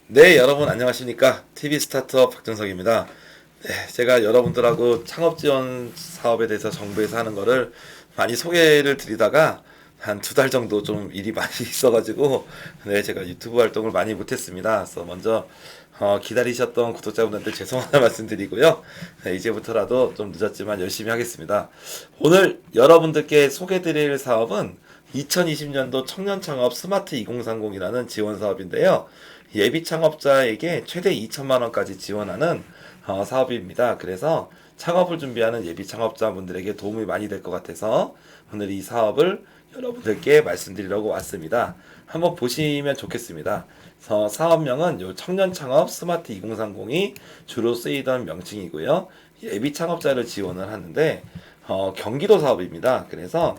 네, 여러분 안녕하십니까? TV 스타트업 박정석입니다. 네, 제가 여러분들하고 창업 지원 사업에 대해서 정부에서 하는 거를 많이 소개를 드리다가 한 두 달 정도 좀 일이 많이 있어가지고 네, 제가 유튜브 활동을 많이 못했습니다. 그래서 먼저 기다리셨던 구독자분한테 죄송하다 말씀드리고요. 네, 이제부터라도 좀 늦었지만 열심히 하겠습니다. 오늘 여러분들께 소개드릴 사업은 2020년도 청년 창업 스마트 2030이라는 지원 사업인데요. 예비 창업자에게 최대 2천만 원까지 지원하는 사업입니다. 그래서 창업을 준비하는 예비 창업자분들에게 도움이 많이 될 것 같아서 오늘 이 사업을 여러분들께 말씀드리려고 왔습니다. 한번 보시면 좋겠습니다. 사업명은 요 청년 창업 스마트 2030이 주로 쓰이던 명칭이고요. 예비 창업자를 지원을 하는데 경기도 사업입니다. 그래서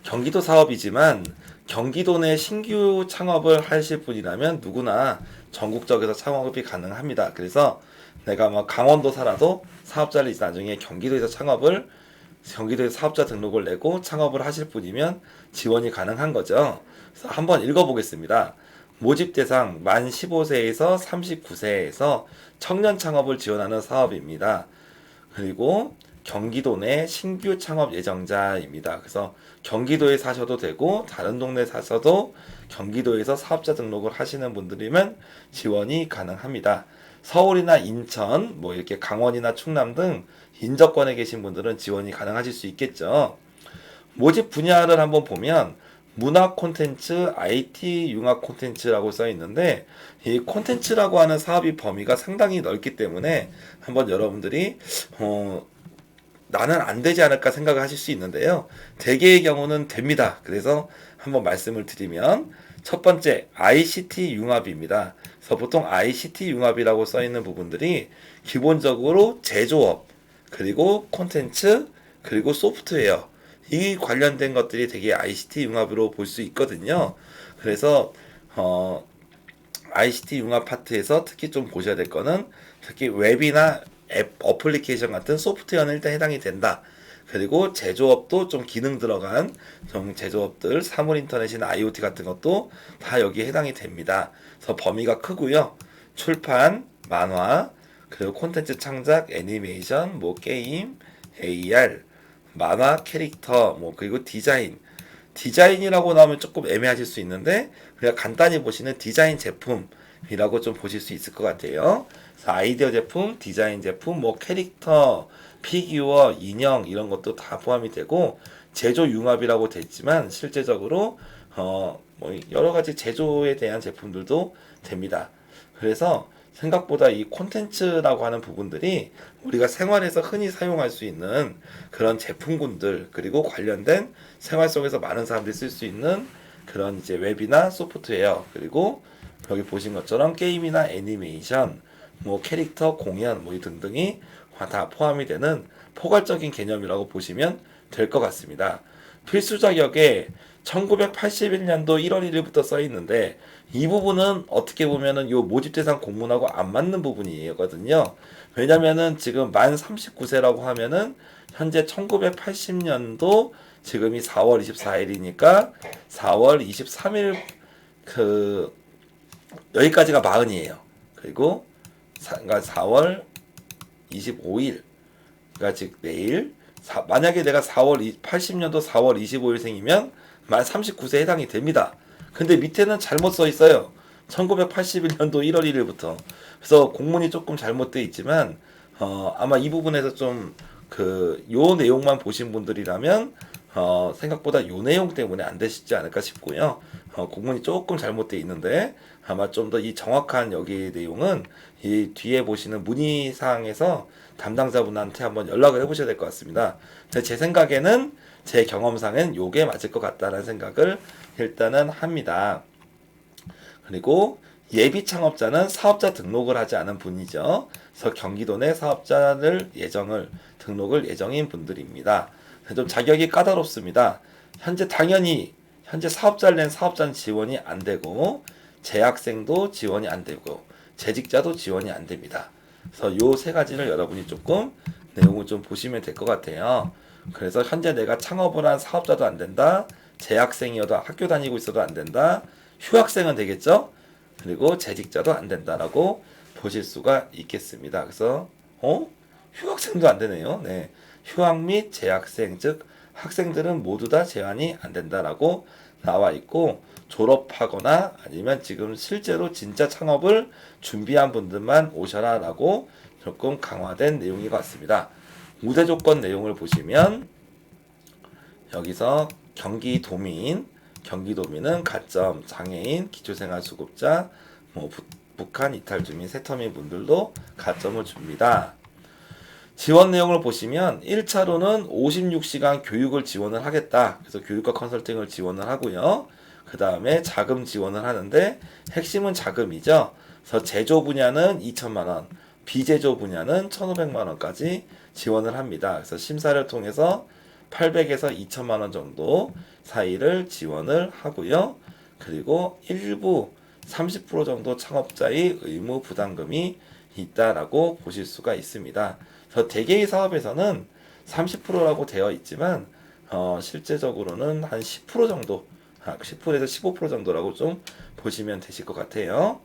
경기도 사업이지만 경기도 내 신규 창업을 하실 분이라면 누구나 전국적에서 창업이 가능합니다. 그래서 내가 뭐 강원도 살아도 사업자를 나중에 경기도에서 사업자 등록을 내고 창업을 하실 분이면 지원이 가능한 거죠. 그래서 한번 읽어보겠습니다. 모집 대상 만 15세에서 39세에서 청년 창업을 지원하는 사업입니다. 그리고 경기도 내 신규 창업 예정자입니다. 그래서 경기도에 사셔도 되고 다른 동네 사셔도 경기도에서 사업자 등록을 하시는 분들이면 지원이 가능합니다. 서울이나 인천, 뭐 이렇게 강원이나 충남 등 인접권에 계신 분들은 지원이 가능하실 수 있겠죠. 모집 분야를 한번 보면 문화 콘텐츠, IT 융합 콘텐츠라고 써 있는데 이 콘텐츠라고 하는 사업이 범위가 상당히 넓기 때문에 한번 여러분들이 나는 안 되지 않을까 생각을 하실 수 있는데요. 대개의 경우는 됩니다. 그래서 한번 말씀을 드리면 첫 번째 ICT 융합입니다. 그래서 보통 ICT 융합이라고 써 있는 부분들이 기본적으로 제조업, 그리고 콘텐츠, 그리고 소프트웨어 이 관련된 것들이 되게 ICT 융합으로 볼 수 있거든요. 그래서 ICT 융합 파트에서 특히 좀 보셔야 될 거는 특히 웹이나 앱, 어플리케이션 같은 소프트웨어는 일단 해당이 된다. 그리고 제조업도 좀 기능 들어간 좀 제조업들, 사물 인터넷이나 IoT 같은 것도 다 여기에 해당이 됩니다. 그래서 범위가 크고요. 출판, 만화, 그리고 콘텐츠 창작, 애니메이션, 뭐 게임, AR, 만화 캐릭터, 뭐 그리고 디자인이라고 나오면 조금 애매하실 수 있는데 그냥 간단히 보시는 디자인 제품이라고 좀 보실 수 있을 것 같아요. 그래서 아이디어 제품, 디자인 제품, 뭐 캐릭터, 피규어, 인형 이런 것도 다 포함이 되고 제조 융합이라고 됐지만 실제적으로 뭐 여러 가지 제조에 대한 제품들도 됩니다. 그래서 생각보다 이 콘텐츠라고 하는 부분들이 우리가 생활에서 흔히 사용할 수 있는 그런 제품군들 그리고 관련된 생활 속에서 많은 사람들이 쓸 수 있는 그런 이제 웹이나 소프트웨어 그리고 여기 보신 것처럼 게임이나 애니메이션 뭐 캐릭터 공연 뭐 등등이 다 포함이 되는 포괄적인 개념이라고 보시면 될 것 같습니다. 필수 자격에 1981년도 1월 1일부터 써 있는데 이 부분은 어떻게 보면은 요 모집 대상 공문하고 안 맞는 부분이거든요. 왜냐면은 지금 만 39세라고 하면은 현재 1980년도 지금이 4월 24일이니까 4월 23일 그 여기까지가 마흔이에요. 그리고 그러니까 4월 25일 그러니까 즉 내일 만약에 내가 80년도 4월 25일생이면 만 39세 해당이 됩니다. 근데 밑에는 잘못 써 있어요. 1981년도 1월 1일부터. 그래서 공문이 조금 잘못되어 있지만 아마 이 부분에서 좀 요 내용만 보신 분들이라면 생각보다 요 내용 때문에 안 되시지 않을까 싶고요. 공문이 조금 잘못되어 있는데 아마 좀 더 이 정확한 여기 내용은 이 뒤에 보시는 문의 사항에서 담당자분한테 한번 연락을 해보셔야 될 것 같습니다. 제 생각에는 제 경험상은 요게 맞을 것 같다는 생각을 일단은 합니다. 그리고 예비 창업자는 사업자 등록을 하지 않은 분이죠. 그래서 경기도 내 사업자를 등록을 예정인 분들입니다. 좀 자격이 까다롭습니다. 현재 사업자를 낸 사업자는 지원이 안 되고 재학생도 지원이 안 되고 재직자도 지원이 안 됩니다. 그래서 요 세 가지를 여러분이 조금 내용을 좀 보시면 될 것 같아요. 그래서 현재 내가 창업을 한 사업자도 안 된다. 재학생이어도 학교 다니고 있어도 안 된다. 휴학생은 되겠죠? 그리고 재직자도 안 된다라고 보실 수가 있겠습니다. 그래서 휴학생도 안 되네요. 네. 휴학 및 재학생, 즉 학생들은 모두 다 제한이 안 된다라고 나와 있고, 졸업하거나 아니면 지금 실제로 진짜 창업을 준비한 분들만 오셔라라고 조금 강화된 내용인 것 같습니다. 우대 조건 내용을 보시면 여기서 경기도민은 가점, 장애인, 기초생활수급자, 북한 이탈 주민, 세터민 분들도 가점을 줍니다. 지원 내용을 보시면 1차로는 56시간 교육을 지원을 하겠다. 그래서 교육과 컨설팅을 지원을 하고요. 그 다음에 자금 지원을 하는데 핵심은 자금이죠. 그래서 제조 분야는 2천만 원, 비제조 분야는 1,500만 원까지 지원을 합니다. 그래서 심사를 통해서 800에서 2천만 원 정도 사이를 지원을 하고요. 그리고 일부 30% 정도 창업자의 의무 부담금이 있다라고 보실 수가 있습니다. 그래서 대개의 사업에서는 30%라고 되어 있지만 실제적으로는 한 10% 정도, 10%에서 15% 정도라고 좀 보시면 되실 것 같아요.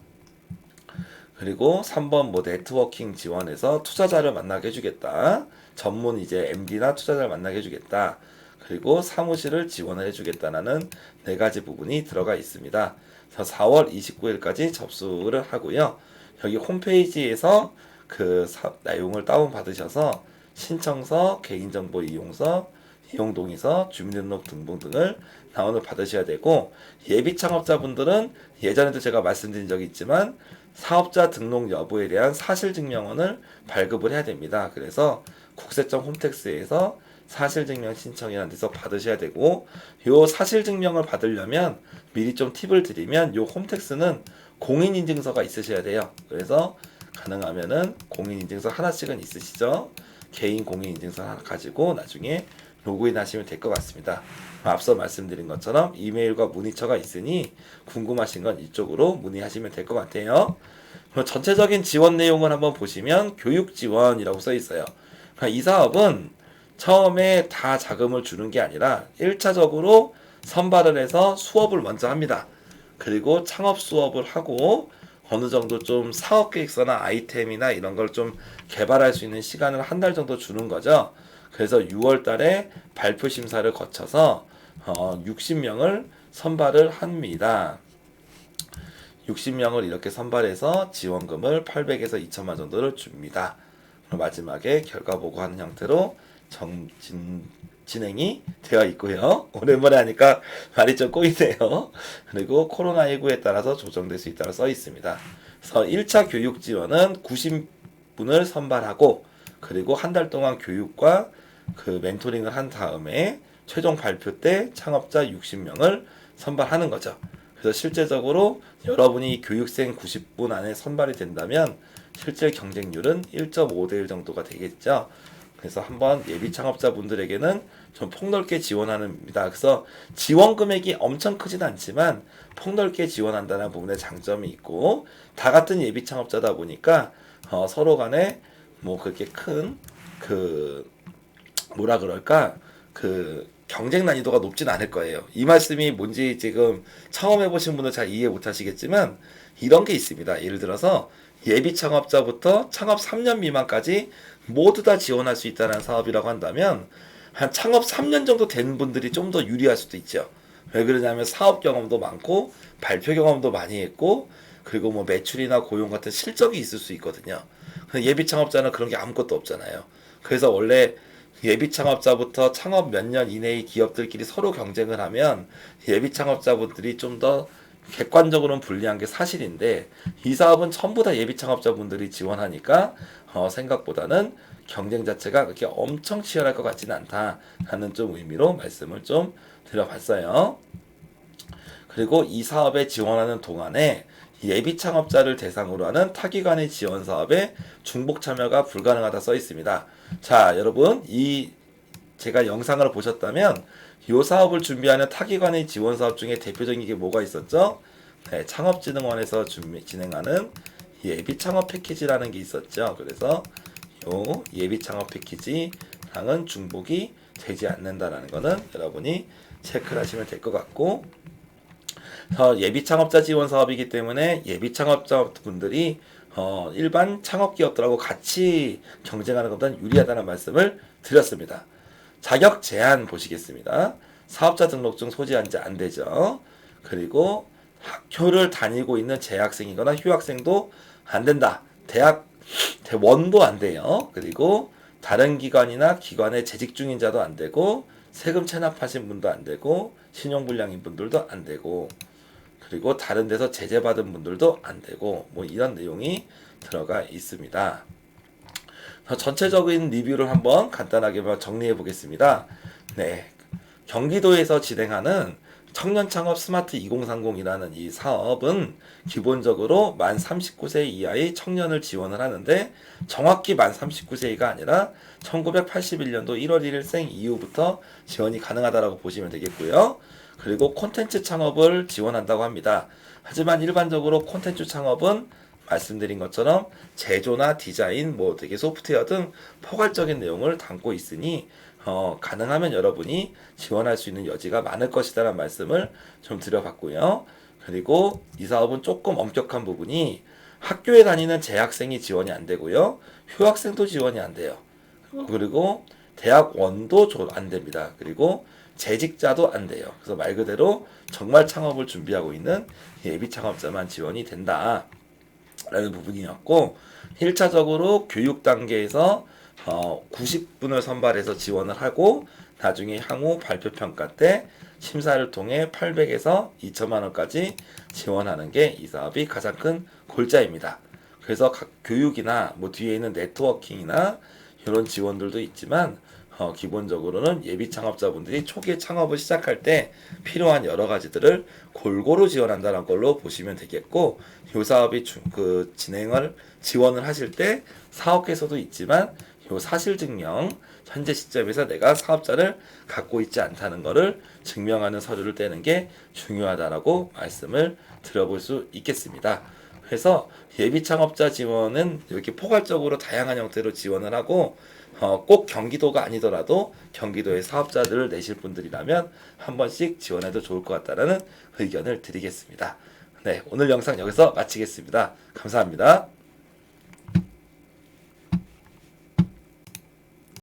그리고 3번 네트워킹 지원해서 투자자를 만나게 해주겠다. 전문 이제 MD나 투자자를 만나게 해주겠다. 그리고 사무실을 지원을 해주겠다라는 4가지 부분이 들어가 있습니다. 그래서 4월 29일까지 접수를 하고요. 여기 홈페이지에서 그 내용을 다운받으셔서 신청서, 개인정보 이용서, 이용동의서, 주민등록 등본 등을 다운을 받으셔야 되고, 예비 창업자분들은 예전에도 제가 말씀드린 적이 있지만 사업자 등록 여부에 대한 사실증명원을 발급을 해야 됩니다. 그래서 국세청 홈택스에서 사실증명 신청이라는 데서 받으셔야 되고, 요 사실증명을 받으려면 미리 좀 팁을 드리면 요 홈택스는 공인인증서가 있으셔야 돼요. 그래서 가능하면은 공인인증서 하나씩은 있으시죠. 개인 공인인증서 하나 가지고 나중에 로그인 하시면 될 것 같습니다. 앞서 말씀드린 것처럼 이메일과 문의처가 있으니 궁금하신 건 이쪽으로 문의하시면 될 것 같아요. 전체적인 지원 내용을 한번 보시면 교육 지원이라고 써 있어요. 이 사업은 처음에 다 자금을 주는 게 아니라 1차적으로 선발을 해서 수업을 먼저 합니다. 그리고 창업 수업을 하고 어느 정도 좀 사업 계획서나 아이템이나 이런 걸 좀 개발할 수 있는 시간을 한 달 정도 주는 거죠. 그래서 6월 달에 발표 심사를 거쳐서 60명을 선발을 합니다. 60명을 이렇게 선발해서 지원금을 800에서 2천만 정도를 줍니다. 마지막에 결과 보고하는 형태로 진행이 되어 있고요. 오랜만에 하니까 말이 좀 꼬이네요. 그리고 코로나19에 따라서 조정될 수 있다고 써 있습니다. 그래서 1차 교육 지원은 90분을 선발하고, 그리고 한 달 동안 교육과 그 멘토링을 한 다음에 최종 발표 때 창업자 60명을 선발하는 거죠. 그래서 실제적으로 여러분이 교육생 90분 안에 선발이 된다면 실제 경쟁률은 1.5대 1 정도가 되겠죠. 그래서 한번 예비 창업자분들에게는 좀 폭넓게 지원합니다. 그래서 지원 금액이 엄청 크진 않지만 폭넓게 지원한다는 부분에 장점이 있고, 다 같은 예비 창업자다 보니까 서로 간에 뭐 그렇게 큰 뭐라 그럴까 경쟁 난이도가 높진 않을 거예요. 이 말씀이 뭔지 지금 처음 해보신 분은 잘 이해 못하시겠지만 이런 게 있습니다. 예를 들어서 예비 창업자부터 창업 3년 미만까지 모두 다 지원할 수 있다는 사업이라고 한다면 한 창업 3년 정도 된 분들이 좀 더 유리할 수도 있죠. 왜 그러냐면 사업 경험도 많고 발표 경험도 많이 했고, 그리고 뭐 매출이나 고용 같은 실적이 있을 수 있거든요. 예비 창업자는 그런 게 아무것도 없잖아요. 그래서 원래 예비 창업자부터 창업 몇 년 이내의 기업들끼리 서로 경쟁을 하면 예비 창업자분들이 좀 더 객관적으로는 불리한 게 사실인데, 이 사업은 전부 다 예비 창업자분들이 지원하니까 생각보다는 경쟁 자체가 그렇게 엄청 치열할 것 같지는 않다라는 좀 의미로 말씀을 좀 드려봤어요. 그리고 이 사업에 지원하는 동안에 예비 창업자를 대상으로 하는 타기관의 지원 사업에 중복 참여가 불가능하다 써 있습니다. 자, 여러분, 제가 영상을 보셨다면 이 사업을 준비하는 타기관의 지원 사업 중에 대표적인 게 뭐가 있었죠? 네, 창업진흥원에서 진행하는 예비 창업 패키지라는 게 있었죠. 그래서 요 예비 창업 패키지랑은 중복이 되지 않는다라는 거는 여러분이 체크를 하시면 될 것 같고, 예비 창업자 지원 사업이기 때문에 예비 창업자 분들이 일반 창업 기업들하고 같이 경쟁하는 것보다는 유리하다는 말씀을 드렸습니다. 자격 제한 보시겠습니다. 사업자 등록증 소지한 지 안 되죠. 그리고 학교를 다니고 있는 재학생이거나 휴학생도 안 된다. 대원도 안 돼요. 그리고 다른 기관이나 기관에 재직 중인 자도 안 되고 세금 체납하신 분도 안 되고 신용불량인 분들도 안 되고 그리고 다른 데서 제재받은 분들도 안 되고 뭐 이런 내용이 들어가 있습니다. 전체적인 리뷰를 한번 간단하게 정리해 보겠습니다. 네, 경기도에서 진행하는 청년창업 스마트 2030이라는 이 사업은 기본적으로 만 39세 이하의 청년을 지원을 하는데 정확히 만 39세가 아니라 1981년도 1월 1일 생 이후부터 지원이 가능하다고 보시면 되겠고요. 그리고 콘텐츠 창업을 지원한다고 합니다. 하지만 일반적으로 콘텐츠 창업은 말씀드린 것처럼 제조나 디자인, 뭐 되게 소프트웨어 등 포괄적인 내용을 담고 있으니 가능하면 여러분이 지원할 수 있는 여지가 많을 것이다라는 말씀을 좀 드려봤고요. 그리고 이 사업은 조금 엄격한 부분이 학교에 다니는 재학생이 지원이 안 되고요. 휴학생도 지원이 안 돼요. 그리고 대학원도 안 됩니다. 그리고 재직자도 안 돼요. 그래서 말 그대로 정말 창업을 준비하고 있는 예비 창업자만 지원이 된다. 라는 부분이었고 1차적으로 교육 단계에서 90분을 선발해서 지원을 하고 나중에 향후 발표평가 때 심사를 통해 800에서 2천만 원까지 지원하는 게 이 사업이 가장 큰 골자입니다. 그래서 각 교육이나 뭐 뒤에 있는 네트워킹이나 이런 지원들도 있지만 기본적으로는 예비 창업자분들이 초기에 창업을 시작할 때 필요한 여러 가지들을 골고루 지원한다는 걸로 보시면 되겠고 이 사업이 지원을 하실 때 사업계에서도 있지만 이 사실 증명 현재 시점에서 내가 사업자를 갖고 있지 않다는 것을 증명하는 서류를 떼는 게 중요하다라고 말씀을 드려볼 수 있겠습니다. 그래서 예비 창업자 지원은 이렇게 포괄적으로 다양한 형태로 지원을 하고 꼭 경기도가 아니더라도 경기도의 사업자들을 내실 분들이라면 한 번씩 지원해도 좋을 것 같다는 의견을 드리겠습니다. 네, 오늘 영상 여기서 마치겠습니다. 감사합니다.